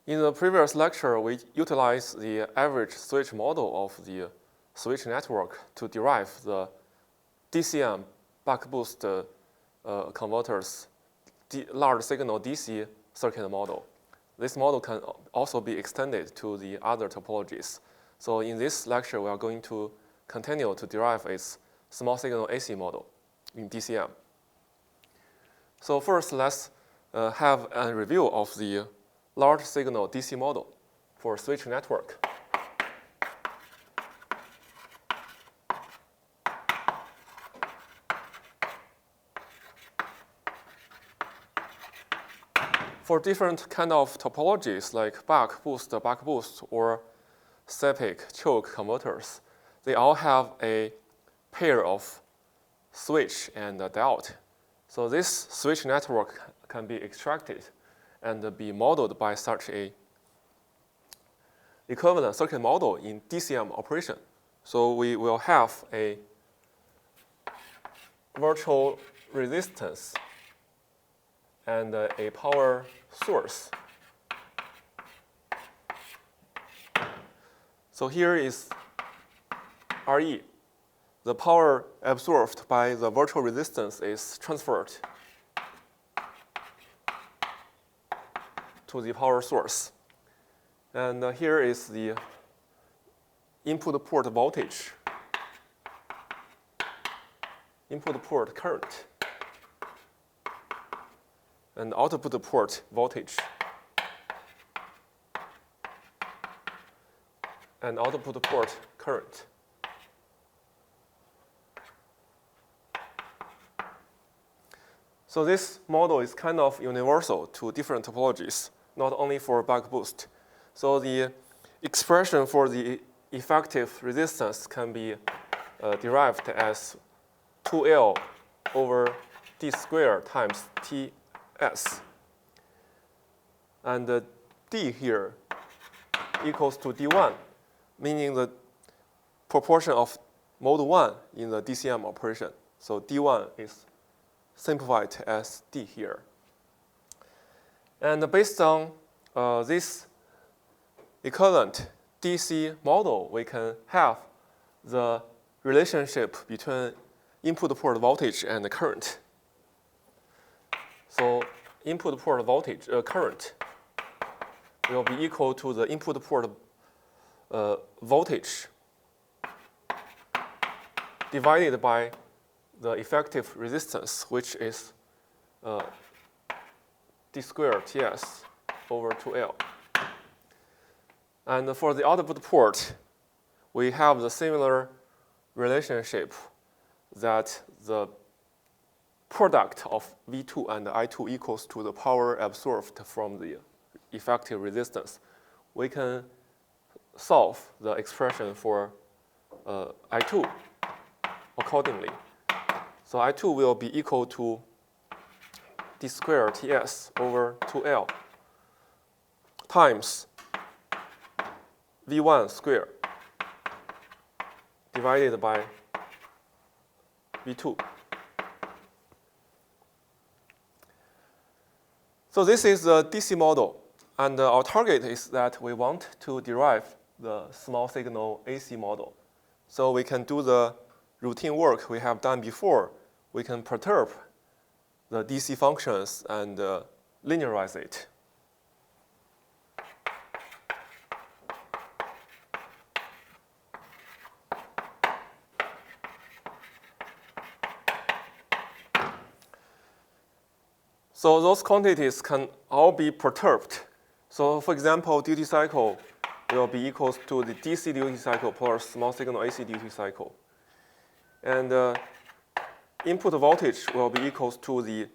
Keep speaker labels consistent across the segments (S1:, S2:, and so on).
S1: In the previous lecture, we utilized the average switch model of the switch network to derive the DCM buck boost converters large signal DC circuit model. This model can also be extended to the other topologies. So in this lecture, we are going to continue to derive its small signal AC model in DCM. So first, let's have a review of the large signal DC model for switch network. For different kind of topologies like buck boost, or SEPIC choke converters, they all have a pair of switch and a diode. So this switch network can be extracted and be modeled by such a equivalent circuit model in DCM operation. So we will have a virtual resistance and a power source. So here is RE. The power absorbed by the virtual resistance is transferred to the power source. And here is the input port voltage, input port current, and output port voltage, and output port current. So this model is kind of universal to different topologies, not only for buck boost. So the expression for the effective resistance can be derived as 2L over D squared times TS. And D here equals to D1, meaning the proportion of mode 1 in the DCM operation. So D1 is simplified as D here. And based on this equivalent DC model, we can have the relationship between input port voltage and the current. So input port voltage current will be equal to the input port voltage divided by the effective resistance, which is D squared TS over 2L. And for the output port, we have the similar relationship that the product of V2 and I2 equals to the power absorbed from the effective resistance. We can solve the expression for I2 accordingly. So I2 will be equal to D squared TS over 2L times V1 squared divided by V2. So this is the DC model, and our target is that we want to derive the small signal AC model. So we can do the routine work we have done before. We can perturb the DC functions and linearize it. So those quantities can all be perturbed. So for example, duty cycle will be equals to the DC duty cycle plus small signal AC duty cycle. And input voltage will be equals to the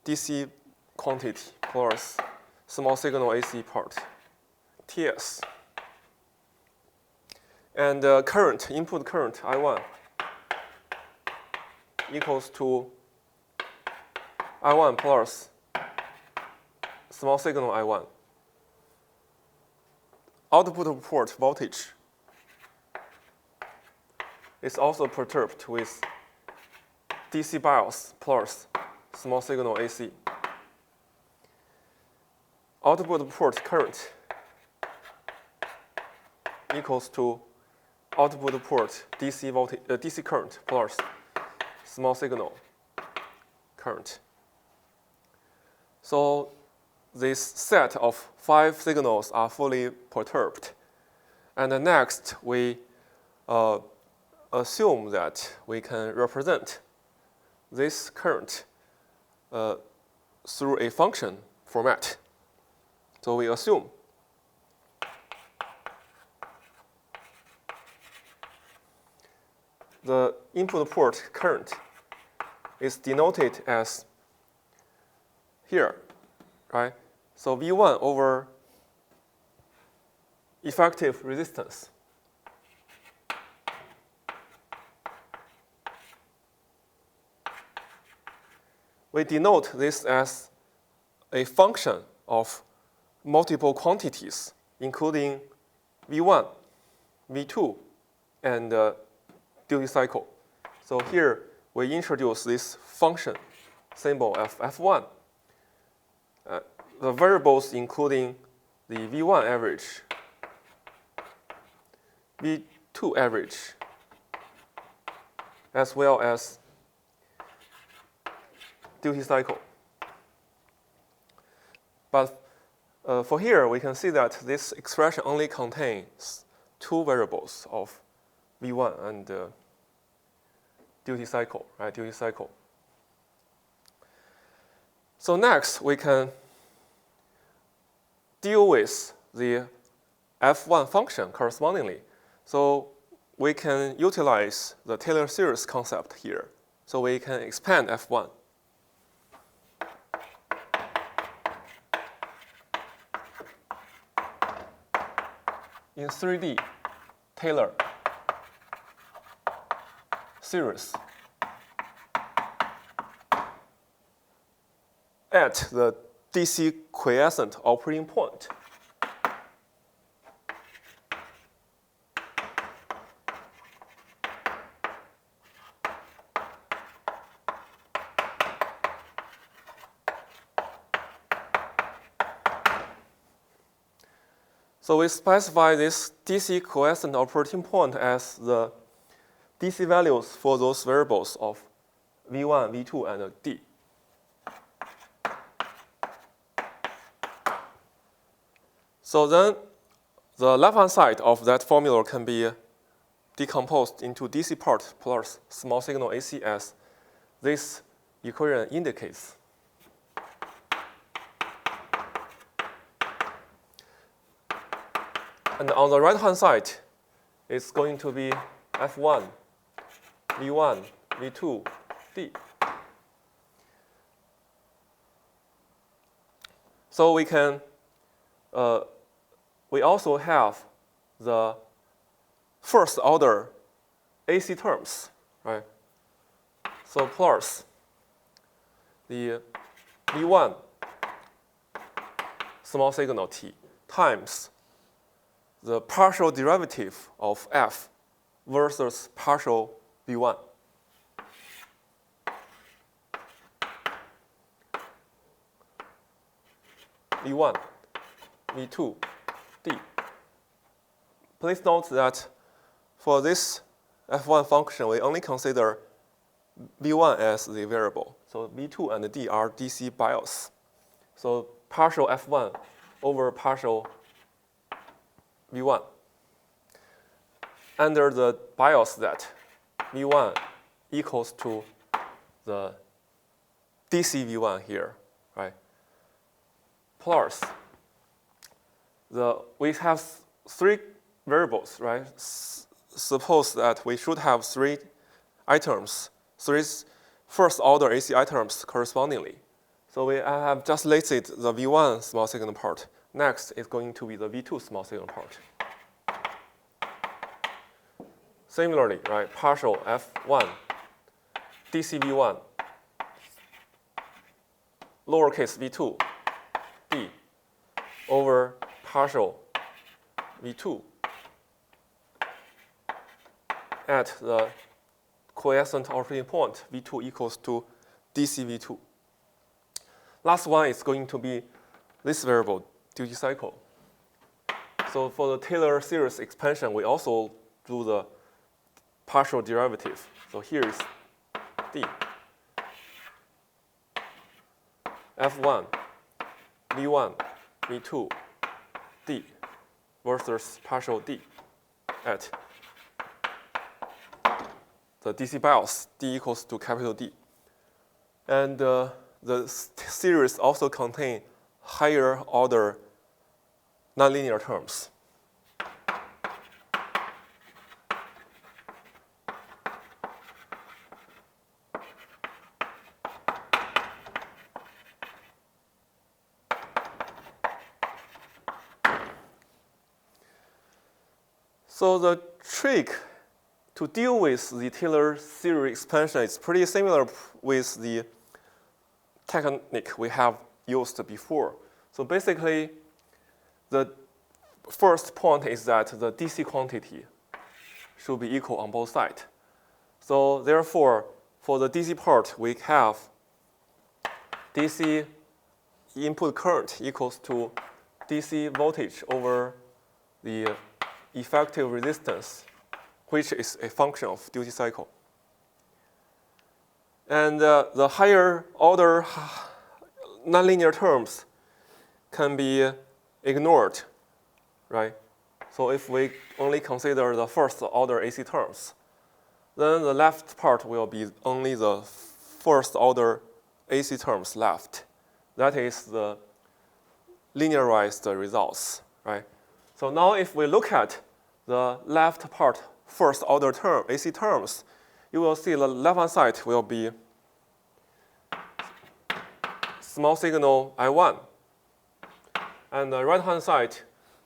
S1: DC quantity plus small signal AC part, TS. And current, input current, I1, equals to I1 plus small signal I1. Output port voltage is also perturbed with DC bias plus small signal AC. Output port current equals to output port DC voltage, DC current plus small signal current. So this set of 5 signals are fully perturbed. And then next, we assume that we can represent this current through a function format. So we assume the input port current is denoted as here, right? So V1 over effective resistance. We denote this as a function of multiple quantities, including V1, V2, and duty cycle. So here we introduce this function symbol of F1. The variables including the V1 average, V2 average, as well as duty cycle. But for here, we can see that this expression only contains 2 variables of V1 and duty cycle, right? Duty cycle. So next, we can deal with the F1 function correspondingly. So we can utilize the Taylor series concept here. So we can expand F1. In 3D, Taylor series at the DC quiescent operating point. So we specify this DC quiescent operating point as the DC values for those variables of V1, V2, and D. So then the left-hand side of that formula can be decomposed into DC part plus small signal AC as this equation indicates. And on the right-hand side, it's going to be F1, V1, V2, D. So we can, we also have the first order AC terms, right? So plus the V1 small signal T times the partial derivative of F versus partial V1. V1, V2, D. Please note that for this F1 function, we only consider V1 as the variable. So V2 and D are DC bias. So partial F1 over partial V1 under the bias that V1 equals to the DC V1 here, right? Plus we have 3 variables, right? Suppose that we should have 3 items, 3 first order AC items correspondingly. So I have just listed the V1 small signal part. Next is going to be the V2 small signal part. Similarly, right, partial F1, DC V1, lowercase v2, D, over partial v2 at the quiescent operating point, v2 equals to DC v2. Last one is going to be this variable, duty cycle. So for the Taylor series expansion, we also do the partial derivative. So here is d f1 v1 v2 d versus partial d at the DC BIOS d equals to capital D. And the series also contain higher order nonlinear terms. So the trick to deal with the Taylor series expansion is pretty similar with the technique we have used before. So basically, the first point is that the DC quantity should be equal on both sides. So therefore, for the DC part, we have DC input current equals to DC voltage over the effective resistance, which is a function of duty cycle. And the higher order nonlinear terms can be ignored, right? So if we only consider the first order AC terms, then the left part will be only the first order AC terms left. That is the linearized results, right? So now if we look at the left part, first order term, AC terms, you will see the left-hand side will be small signal I1. And the right-hand side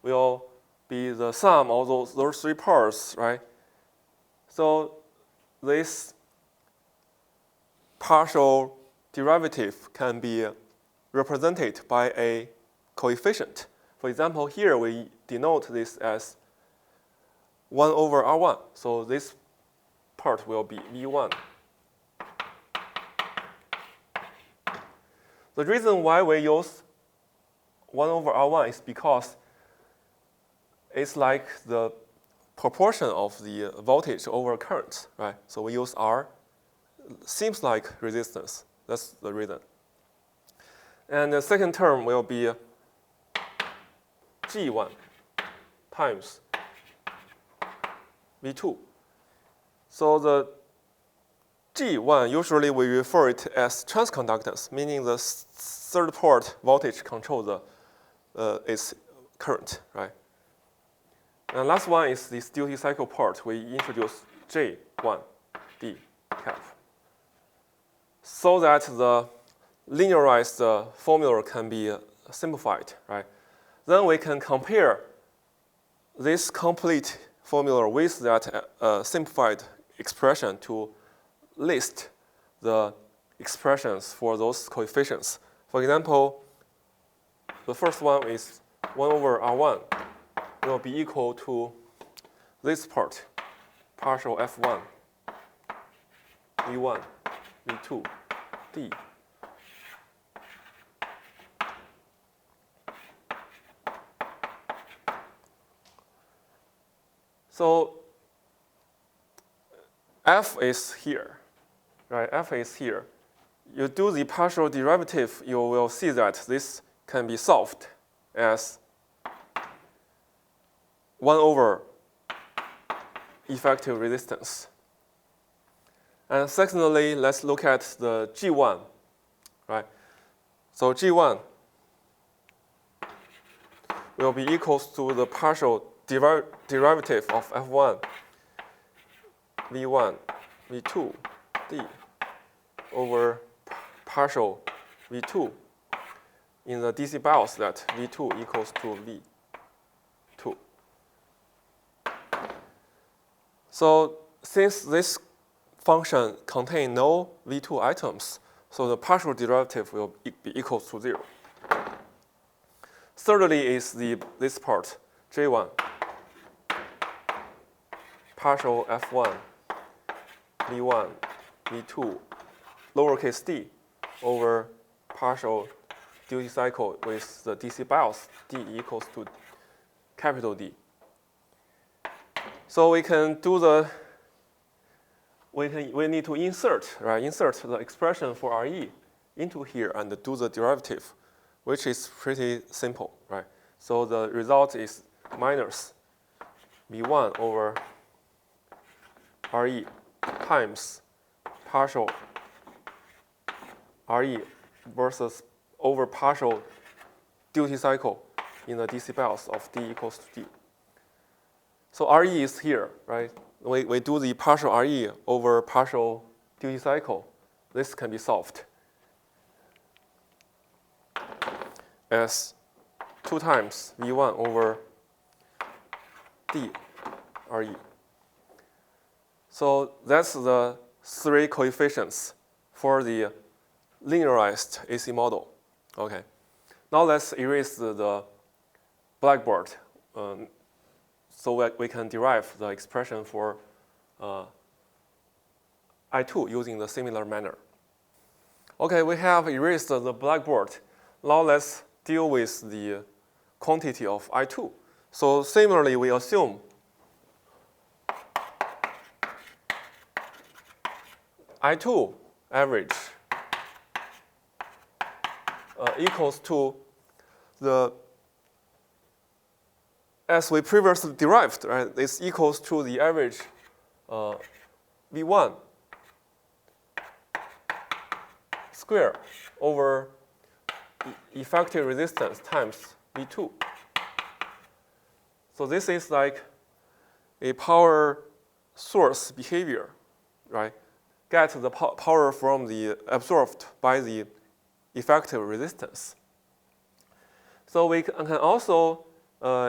S1: will be the sum of those three parts, right? So this partial derivative can be represented by a coefficient. For example, here we denote this as 1 over R1. So this part will be V1. The reason why we use 1 over R1 is because it's like the proportion of the voltage over current, right? So we use R. Seems like resistance. That's the reason. And the second term will be G1 times V2. So the G1, usually we refer it as transconductance, meaning the third port voltage controls its current, right? And last one is this duty cycle part. We introduce J1 D cap so that the linearized formula can be simplified, right? Then we can compare this complete formula with that simplified expression to list the expressions for those coefficients. For example, the first one is 1 over R1 will be equal to this part, partial F1, V1, V2, D. So F is here, right? F is here. You do the partial derivative, you will see that this can be solved as 1 over effective resistance. And secondly, let's look at the G1, right? So G1 will be equals to the partial derivative of F1, V1, V2, D over partial V2 in the DC BIOS that V2 equals to V2. So since this function contains no V2 items, so the partial derivative will be equal to 0. Thirdly is this part, J1, partial F1, V1, V2, lowercase d over partial duty cycle with the DC BIOS d equals to capital D. So we can do the, we need to insert the expression for RE into here and do the derivative, which is pretty simple, right? So the result is minus V1 over RE times partial RE versus over partial duty cycle in the decibels of D equals to D. So RE is here, right? We do the partial RE over partial duty cycle. This can be solved as 2 times V1 over D RE. So that's the 3 coefficients for the linearized AC model. Okay. Now let's erase the blackboard so we can derive the expression for I2 using the similar manner. Okay, we have erased the blackboard. Now let's deal with the quantity of I2. So similarly, we assume I2 average equals to the, as we previously derived, right? This equals to the average V1 square over effective resistance times V2. So this is like a power source behavior, right? Get the power from the absorbed by the effective resistance. So we can also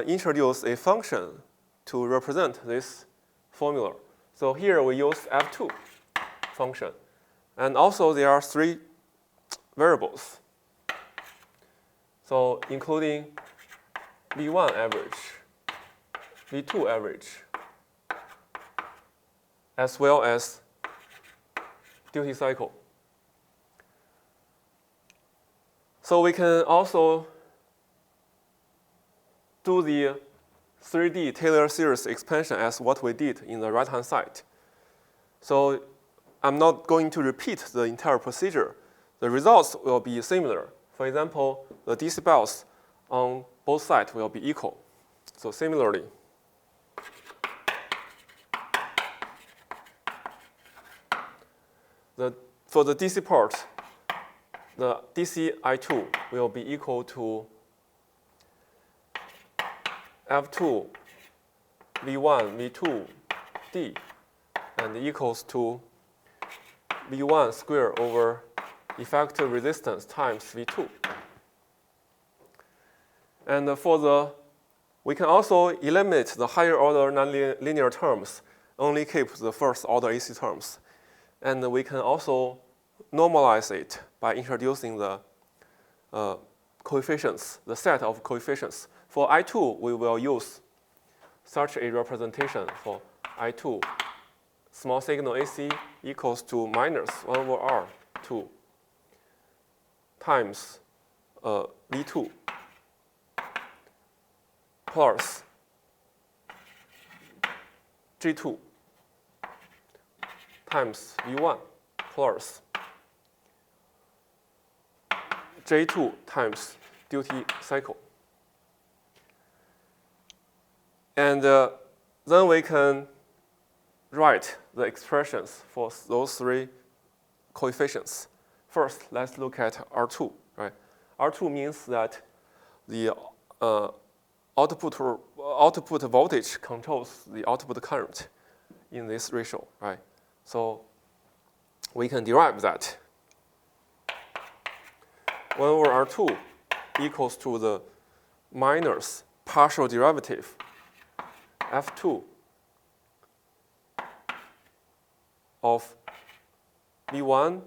S1: introduce a function to represent this formula. So here we use F2 function. And also there are 3 variables. So including V1 average, V2 average, as well as duty cycle. So we can also do the 3D Taylor series expansion as what we did in the right-hand side. So I'm not going to repeat the entire procedure. The results will be similar. For example, the decibels on both sides will be equal. So similarly, for the DC part, the DC I2 will be equal to F2 V1 V2 D and equals to V1 squared over effective resistance times V2. And we can also eliminate the higher order nonlinear terms, only keep the first order AC terms. And we can also normalize it by introducing the coefficients, the set of coefficients. For I2, we will use such a representation for I2 small signal AC equals to minus 1 over R2 times V2 plus G2 times V1 plus J2 times duty cycle. And then we can write the expressions for those 3 coefficients. First, let's look at R2. Right? R2 means that the output voltage controls the output current in this ratio. Right? So we can derive that 1 over R2 equals to the minus partial derivative F2 of V1,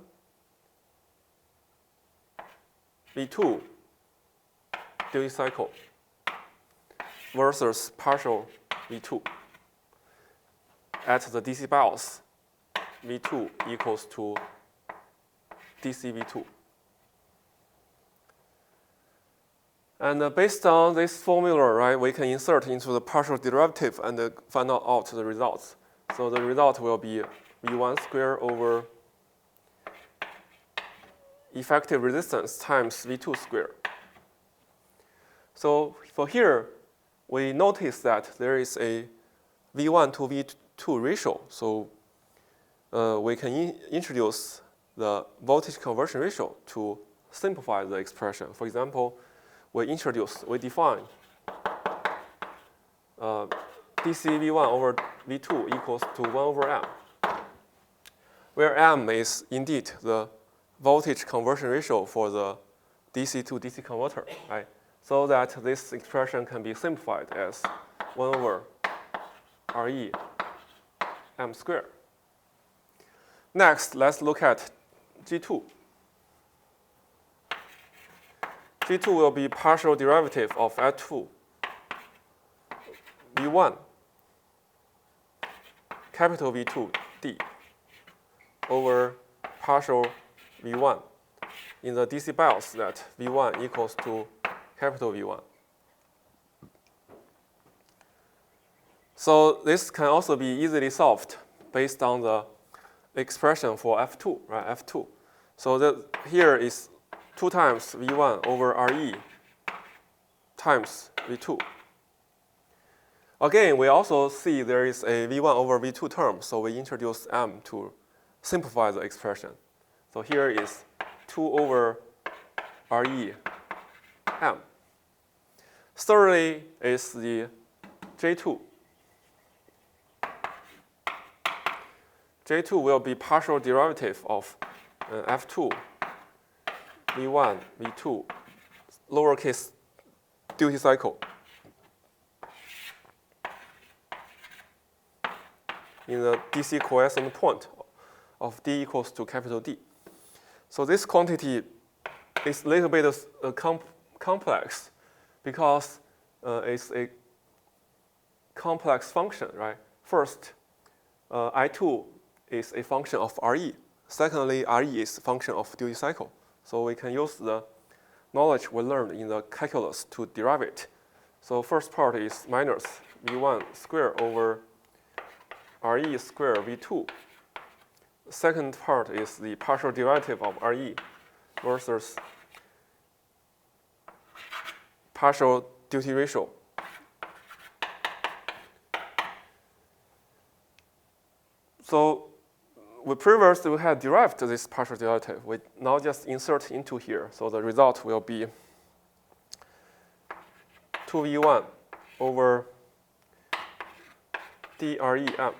S1: V2 duty cycle versus partial V2 at the decibels. V2 equals to DC V2. And based on this formula, right, we can insert into the partial derivative and find out the results. So the result will be V1 squared over effective resistance times V2 squared. So for here, we notice that there is a V1 to V2 ratio. So we can introduce the voltage conversion ratio to simplify the expression. For example, we define DC V1 over V2 equals to 1 over M, where M is indeed the voltage conversion ratio for the DC to DC converter, right? So that this expression can be simplified as 1 over RE M squared. Next, let's look at G2. G2 will be partial derivative of F2 V1 capital V2 D over partial V1 in the DC bias that V1 equals to capital V1. So this can also be easily solved based on the expression for F2, right? F2. So that here is 2 times V1 over RE times V2. Again, we also see there is a V1 over V2 term, so we introduce M to simplify the expression. So here is 2 over RE M. Thirdly is the J2. J2 will be partial derivative of F2 V1, V2, lowercase duty cycle in the DC quiescent point of D equals to capital D. So this quantity is a little bit complex because it's a complex function, right? First, I2 is a function of RE. Secondly, RE is a function of duty cycle. So we can use the knowledge we learned in the calculus to derive it. So first part is minus V1 squared over RE squared V2. Second part is the partial derivative of RE versus partial duty ratio. So we previously had derived this partial derivative. We now just insert into here. So the result will be 2V1 over DREM.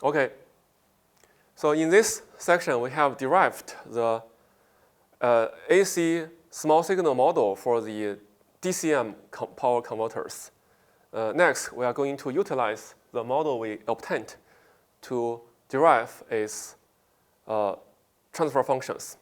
S1: Okay. So in this section, we have derived the AC small signal model for the DCM power converters. Next, we are going to utilize the model we obtained to derive its transfer functions.